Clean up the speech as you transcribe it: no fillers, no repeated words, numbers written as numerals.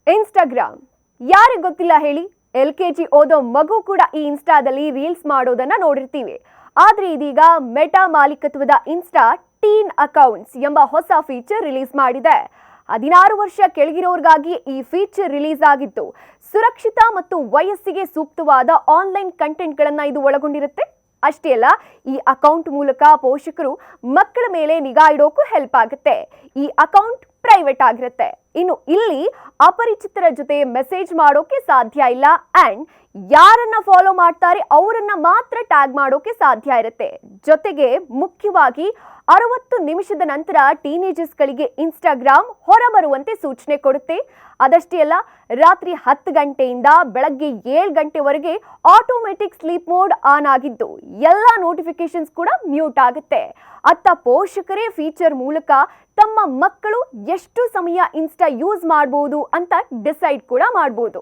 Instagram ಯಾರಿಗೆ ಗೊತ್ತಿಲ್ಲ ಹೇಳಿ. LKG ಓದೋ ಮಗು ಕೂಡ ಈ ಇನ್ಸ್ಟಾದಲ್ಲಿ ರೀಲ್ಸ್ ಮಾಡೋದನ್ನ ನೋಡಿರ್ತೀವಿ. ಆದ್ರೆ ಇದೀಗ ಮೆಟಾ ಮಾಲೀಕತ್ವದ ಇನ್ಸ್ಟಾ ಟೀನ್ ಅಕೌಂಟ್ಸ್ ಎಂಬ ಹೊಸ ಫೀಚರ್ ರಿಲೀಸ್ ಮಾಡಿದೆ. 16 ವರ್ಷ ಕೆಳಗಿರೋರ್ಗಾಗಿ ಈ ಫೀಚರ್ ರಿಲೀಸ್ ಆಗಿತ್ತು. ಸುರಕ್ಷಿತ ಮತ್ತು ವಯಸ್ಸಿಗೆ ಸೂಕ್ತವಾದ ಆನ್ಲೈನ್ ಕಂಟೆಂಟ್ಗಳನ್ನು ಇದು ಒಳಗೊಂಡಿರುತ್ತೆ. ಅಷ್ಟೇ ಅಲ್ಲ, ಈ ಅಕೌಂಟ್ ಮೂಲಕ ಪೋಷಕರು ಮಕ್ಕಳ ಮೇಲೆ ನಿಗಾ ಇಡೋಕು ಹೆಲ್ಪ್ ಆಗುತ್ತೆ. ಈ ಅಕೌಂಟ್ ಪ್ರೈವೇಟ್ ಆಗಿರುತ್ತೆ. ಇನ್ನು ಇಲ್ಲಿ ಅಪರಿಚಿತರ ಜೊತೆ ಮೆಸೇಜ್ ಮಾಡೋಕೆ ಸಾಧ್ಯ ಇಲ್ಲ. ಅಂಡ್ ಯಾರನ್ನ ಫಾಲೋ ಮಾಡ್ತಾರೆ ಅವರನ್ನ ಮಾತ್ರ ಟ್ಯಾಗ್ ಮಾಡೋಕೆ ಸಾಧ್ಯ ಇರುತ್ತೆ. ಜೊತೆಗೆ ಮುಖ್ಯವಾಗಿ 60 ನಿಮಿಷದ ನಂತರ ಟೀನೇಜರ್ಸ್ಗಳಿಗೆ ಇನ್ಸ್ಟಾಗ್ರಾಮ್ ಹೊರಬರುವಂತೆ ಸೂಚನೆ ಕೊಡುತ್ತೆ. ಅದಷ್ಟೇ ಅಲ್ಲ, ರಾತ್ರಿ 10 ಗಂಟೆಯಿಂದ ಬೆಳಗ್ಗೆ 7 ಗಂಟೆವರೆಗೆ ಆಟೋಮೆಟಿಕ್ ಸ್ಲೀಪ್ ಮೋಡ್ ಆನ್ ಆಗಿದ್ದು ಎಲ್ಲ ನೋಟಿಫಿಕೇಶನ್ಸ್ ಕೂಡ ಮ್ಯೂಟ್ ಆಗುತ್ತೆ. ಅತ್ತ ಪೋಷಕರೇ ಫೀಚರ್ ಮೂಲಕ ತಮ್ಮ ಮಕ್ಕಳು ಎಷ್ಟು ಸಮಯ ಇನ್ಸ್ಟಾ ಯೂಸ್ ಮಾಡಬಹುದು ಅಂತ ಡಿಸೈಡ್ ಕೂಡ ಮಾಡಬಹುದು.